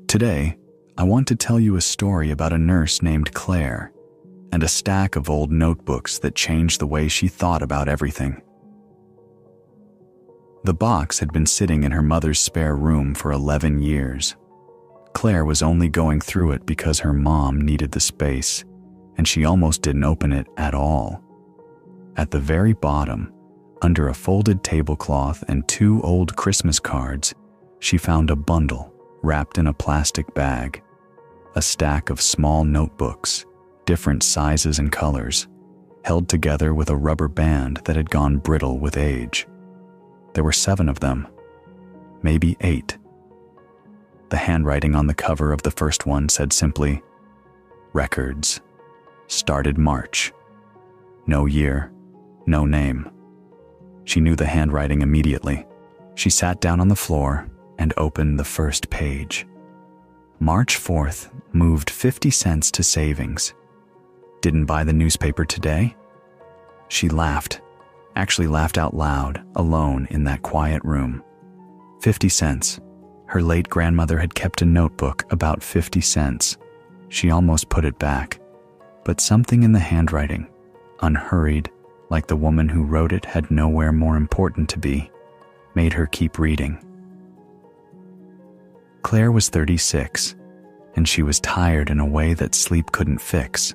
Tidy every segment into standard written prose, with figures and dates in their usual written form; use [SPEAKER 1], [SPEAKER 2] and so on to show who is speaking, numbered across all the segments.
[SPEAKER 1] Today, I want to tell you a story about a nurse named Claire and a stack of old notebooks that changed the way she thought about everything. The box had been sitting in her mother's spare room for 11 years. Claire was only going through it because her mom needed the space, and she almost didn't open it at all. At the very bottom, under a folded tablecloth and 2 old Christmas cards, she found a bundle wrapped in a plastic bag, a stack of small notebooks, different sizes and colors, held together with a rubber band that had gone brittle with age. There were 7 of them, maybe 8. The handwriting on the cover of the first one said simply, "Records. Started March. No year, no name." She knew the handwriting immediately. She sat down on the floor and opened the first page. March 4th moved 50 cents to savings. Didn't buy the newspaper today? She laughed, actually laughed out loud, alone in that quiet room. 50 cents. Her late grandmother had kept a notebook about 50 cents. She almost put it back, but something in the handwriting, unhurried, like the woman who wrote it had nowhere more important to be, made her keep reading. Claire was 36, and she was tired in a way that sleep couldn't fix.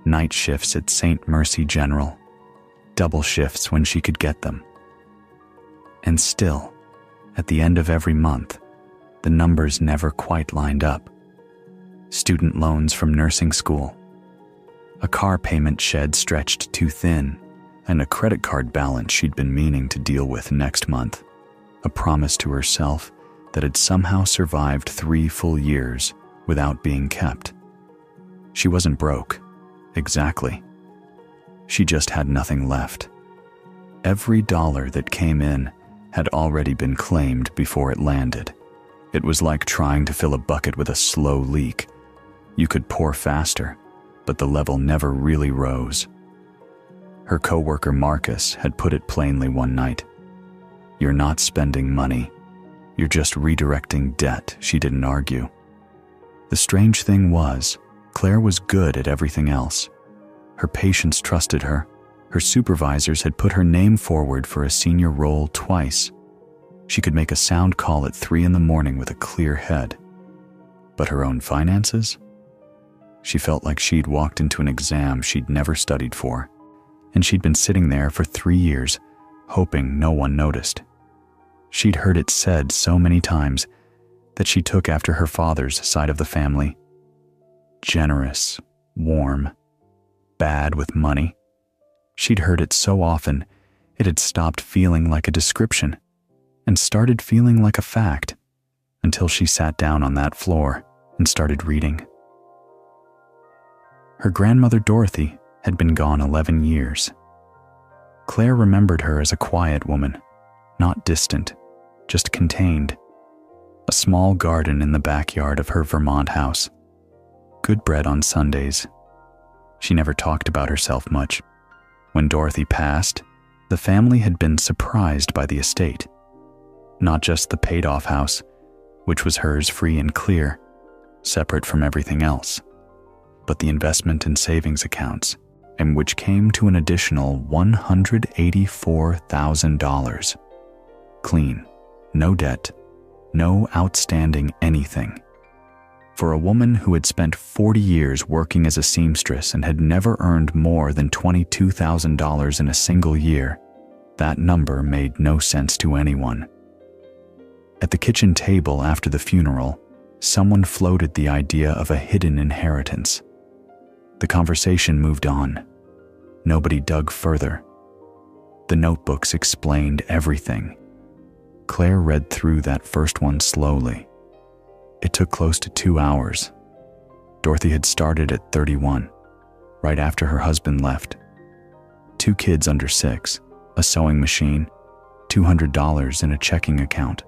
[SPEAKER 1] Night shifts at St. Mercy General, double shifts when she could get them. And still, at the end of every month, the numbers never quite lined up. Student loans from nursing school, a car payment shed stretched too thin, and a credit card balance she'd been meaning to deal with next month, a promise to herself that had somehow survived 3 full years without being kept. She wasn't broke, exactly. She just had nothing left. Every dollar that came in had already been claimed before it landed. It was like trying to fill a bucket with a slow leak. You could pour faster, but the level never really rose. Her coworker Marcus had put it plainly one night. "You're not spending money. You're just redirecting debt," she didn't argue. The strange thing was, Claire was good at everything else. Her patients trusted her. Her supervisors had put her name forward for a senior role twice. She could make a sound call at 3 a.m. with a clear head. But her own finances? She felt like she'd walked into an exam she'd never studied for, and she'd been sitting there for 3 years, hoping no one noticed. She'd heard it said so many times that she took after her father's side of the family. Generous, warm, bad with money. She'd heard it so often, it had stopped feeling like a description and started feeling like a fact, until she sat down on that floor and started reading. Her grandmother Dorothy had been gone 11 years. Claire remembered her as a quiet woman, not distant, just contained. A small garden in the backyard of her Vermont house. Good bread on Sundays. She never talked about herself much. When Dorothy passed, the family had been surprised by the estate. Not just the paid-off house, which was hers free and clear, separate from everything else, but the investment and savings accounts, and which came to an additional $184,000. Clean, no debt, no outstanding anything. For a woman who had spent 40 years working as a seamstress and had never earned more than $22,000 in a single year, that number made no sense to anyone. At the kitchen table after the funeral, someone floated the idea of a hidden inheritance. The conversation moved on. Nobody dug further. The notebooks explained everything. Claire read through that first one slowly. It took close to 2 hours. Dorothy had started at 31, right after her husband left. 2 kids under 6, a sewing machine, $200 in a checking account.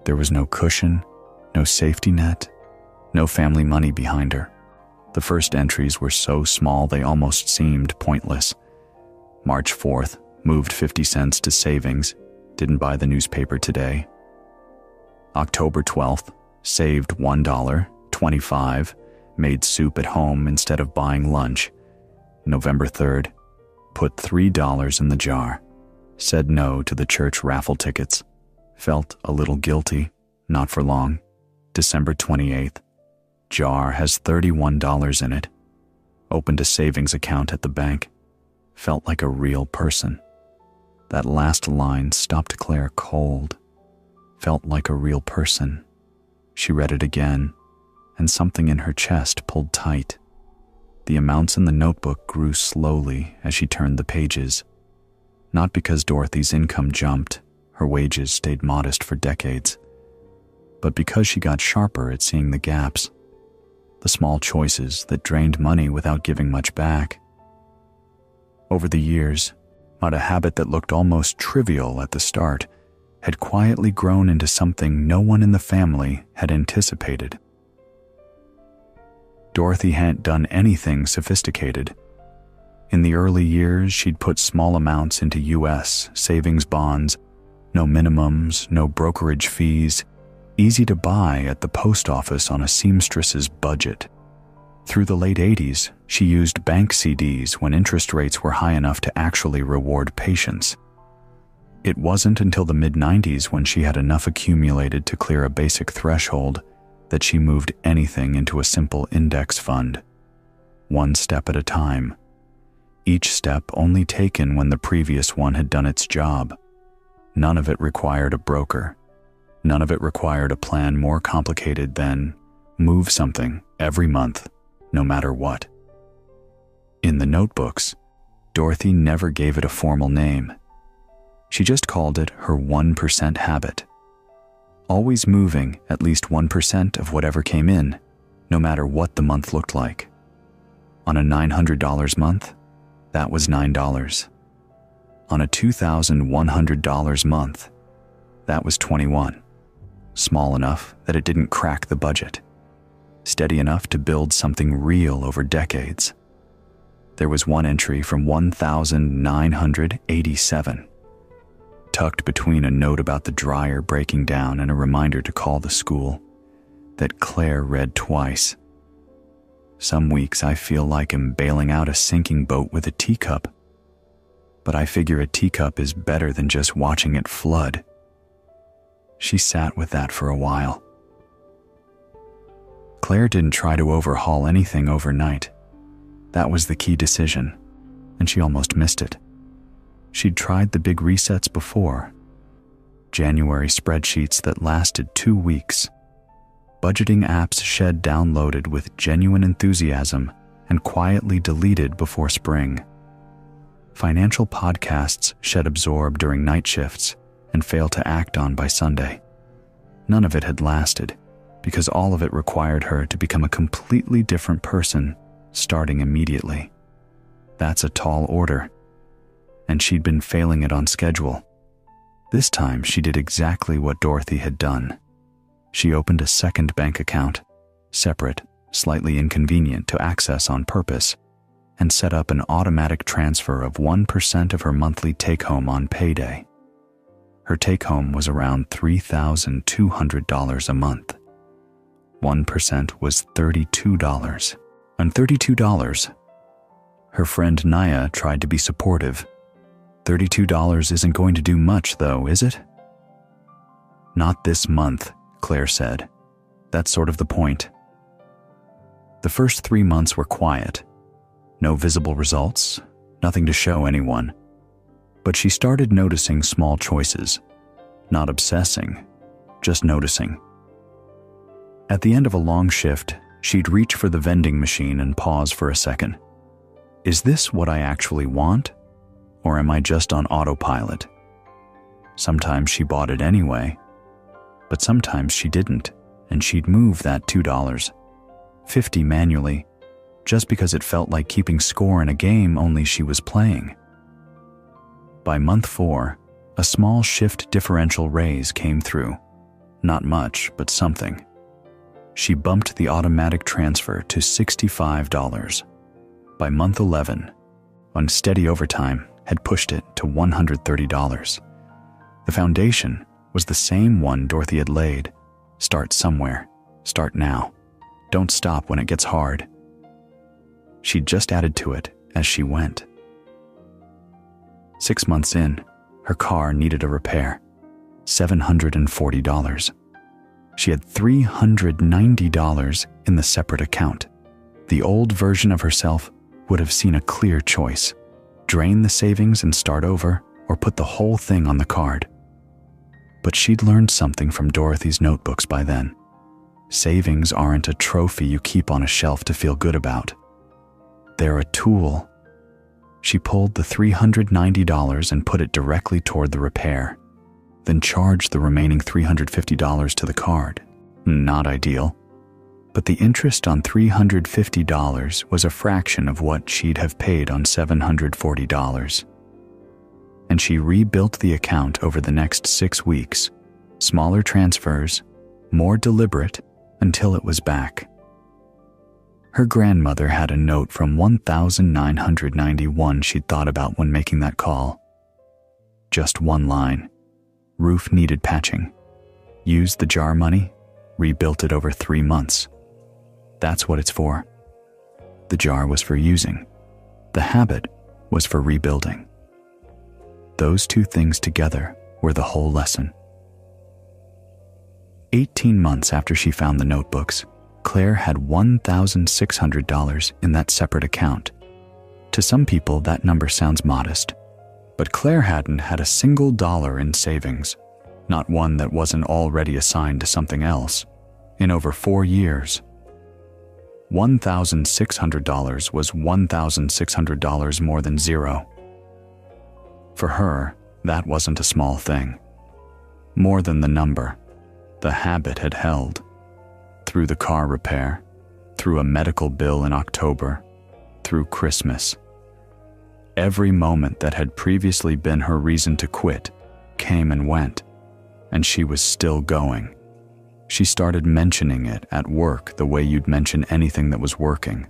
[SPEAKER 1] There was no cushion, no safety net, no family money behind her. The first entries were so small they almost seemed pointless. March 4th, moved 50 cents to savings, didn't buy the newspaper today. October 12th, saved $1, 25, made soup at home instead of buying lunch. November 3rd, put $3 in the jar, said no to the church raffle tickets, felt a little guilty, not for long. December 28th, jar has $31 in it, opened a savings account at the bank, felt like a real person. That last line stopped Claire cold, felt like a real person. She read it again, and something in her chest pulled tight. The amounts in the notebook grew slowly as she turned the pages. Not because Dorothy's income jumped, her wages stayed modest for decades, but because she got sharper at seeing the gaps, the small choices that drained money without giving much back. Over the years, a habit that looked almost trivial at the start had quietly grown into something no one in the family had anticipated. Dorothy hadn't done anything sophisticated. In the early years, she'd put small amounts into U.S. savings bonds, no minimums, no brokerage fees, easy to buy at the post office on a seamstress's budget. Through the late 80s, she used bank CDs when interest rates were high enough to actually reward patience. It wasn't until the mid-90s, when she had enough accumulated to clear a basic threshold, that she moved anything into a simple index fund. One step at a time. Each step only taken when the previous one had done its job. None of it required a broker. None of it required a plan more complicated than move something every month, no matter what. In the notebooks, Dorothy never gave it a formal name. She just called it her 1% habit. Always moving at least 1% of whatever came in, no matter what the month looked like. On a $900 month, that was $9. On a $2,100 month, that was $21. Small enough that it didn't crack the budget. Steady enough to build something real over decades. There was one entry from 1,987, tucked between a note about the dryer breaking down and a reminder to call the school, that Claire read twice. Some weeks I feel like I'm bailing out a sinking boat with a teacup, but I figure a teacup is better than just watching it flood. She sat with that for a while. Claire didn't try to overhaul anything overnight. That was the key decision, and she almost missed it. She'd tried the big resets before. January spreadsheets that lasted 2 weeks. Budgeting apps Shed downloaded with genuine enthusiasm and quietly deleted before spring. Financial podcasts Shed absorbed during night shifts and failed to act on by Sunday. None of it had lasted, because all of it required her to become a completely different person, starting immediately. That's a tall order, and she'd been failing it on schedule. This time she did exactly what Dorothy had done. She opened a second bank account, separate, slightly inconvenient to access on purpose, and set up an automatic transfer of 1% of her monthly take-home on payday. Her take-home was around $3,200 a month. 1% was $32. On $32, her friend Naya tried to be supportive. $32 isn't going to do much, though, is it? Not this month, Claire said. That's sort of the point. The first 3 months were quiet. No visible results, nothing to show anyone. But she started noticing small choices. Not obsessing, just noticing. At the end of a long shift, she'd reach for the vending machine and pause for a second. Is this what I actually want? Or am I just on autopilot? Sometimes she bought it anyway, but sometimes she didn't, and she'd move that $2, $50 manually, just because it felt like keeping score in a game only she was playing. By month 4, a small shift differential raise came through. Not much, but something. She bumped the automatic transfer to $65. By month 11, on steady overtime, had pushed it to $130. The foundation was the same one Dorothy had laid. Start somewhere, Start now. Don't stop when it gets hard. She'd just added to it as she went. 6 months in, her car needed a repair. $740. She had $390 in the separate account. The old version of herself would have seen a clear choice: drain the savings and start over, or put the whole thing on the card. But she'd learned something from Dorothy's notebooks by then. Savings aren't a trophy you keep on a shelf to feel good about. They're a tool. She pulled the $390 and put it directly toward the repair, then charged the remaining $350 to the card. Not ideal. But the interest on $350 was a fraction of what she'd have paid on $740. And she rebuilt the account over the next 6 weeks, smaller transfers, more deliberate, until it was back. Her grandmother had a note from 1991 she'd thought about when making that call. Just one line: roof needed patching. Used the jar money, rebuilt it over 3 months. That's what it's for. The jar was for using. The habit was for rebuilding. Those two things together were the whole lesson. 18 months after she found the notebooks, Claire had $1,600 in that separate account. To some people, that number sounds modest, but Claire hadn't had a single dollar in savings, not one that wasn't already assigned to something else, in over 4 years. $1,600 was $1,600 more than zero. For her, that wasn't a small thing. More than the number, the habit had held. Through the car repair, through a medical bill in October, through Christmas. Every moment that had previously been her reason to quit came and went, and she was still going. She started mentioning it at work the way you'd mention anything that was working.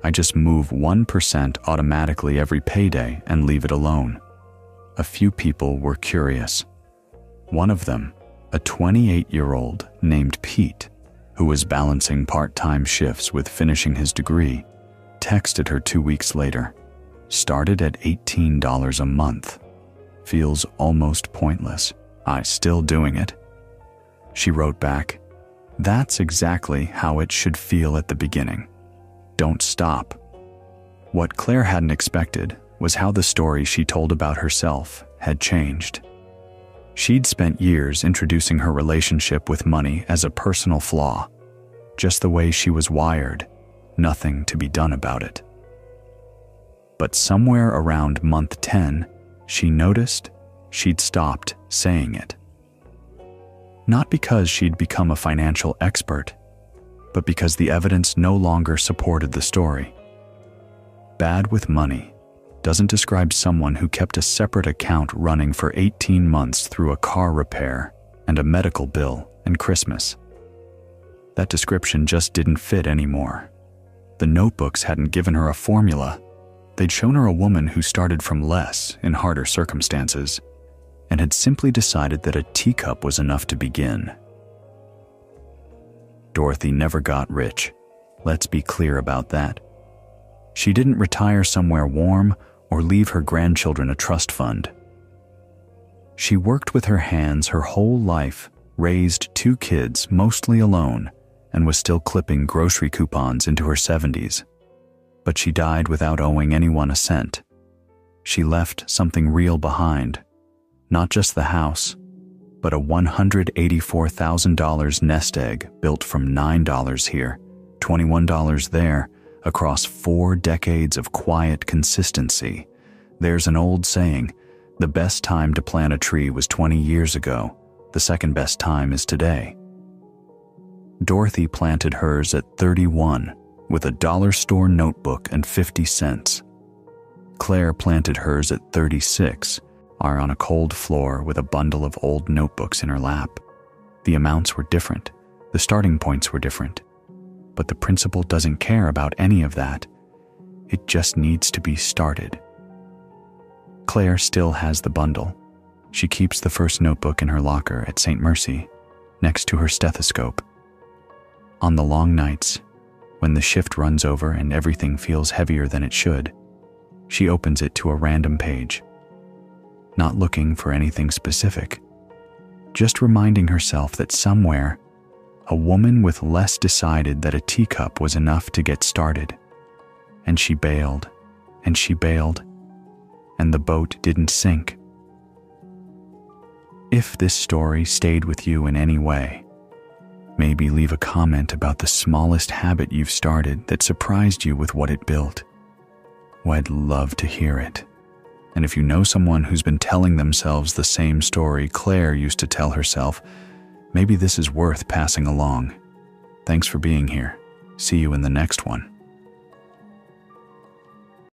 [SPEAKER 1] I just move 1% automatically every payday and leave it alone. A few people were curious. One of them, a 28-year-old named Pete, who was balancing part-time shifts with finishing his degree, texted her 2 weeks later. Started at $18 a month. Feels almost pointless. I still doing it. She wrote back, "That's exactly how it should feel at the beginning. Don't stop." What Claire hadn't expected was how the story she told about herself had changed. She'd spent years introducing her relationship with money as a personal flaw, just the way she was wired, nothing to be done about it. But somewhere around month 10, she noticed she'd stopped saying it. Not because she'd become a financial expert, but because the evidence no longer supported the story. Bad with money doesn't describe someone who kept a separate account running for 18 months through a car repair and a medical bill and Christmas. That description just didn't fit anymore. The notebooks hadn't given her a formula. They'd shown her a woman who started from less in harder circumstances and had simply decided that a teacup was enough to begin. Dorothy never got rich. Let's be clear about that. She didn't retire somewhere warm or leave her grandchildren a trust fund. She worked with her hands her whole life, raised 2 kids mostly alone, and was still clipping grocery coupons into her 70s. But she died without owing anyone a cent. She left something real behind. Not just the house, but a $184,000 nest egg built from $9 here, $21 there, across 4 decades of quiet consistency. There's an old saying, the best time to plant a tree was 20 years ago. The second best time is today. Dorothy planted hers at 31 with a dollar store notebook and 50 cents. Claire planted hers at 36, are on a cold floor with a bundle of old notebooks in her lap. The amounts were different. The starting points were different. But the principal doesn't care about any of that. It just needs to be started. Claire still has the bundle. She keeps the first notebook in her locker at St. Mercy, next to her stethoscope. On the long nights, when the shift runs over and everything feels heavier than it should, she opens it to a random page. Not looking for anything specific, just reminding herself that somewhere, a woman with less decided that a teacup was enough to get started. And she bailed, and she bailed, and the boat didn't sink. If this story stayed with you in any way, maybe leave a comment about the smallest habit you've started that surprised you with what it built. Oh, I'd love to hear it. And if you know someone who's been telling themselves the same story Claire used to tell herself, maybe this is worth passing along. Thanks for being here. See you in the next one.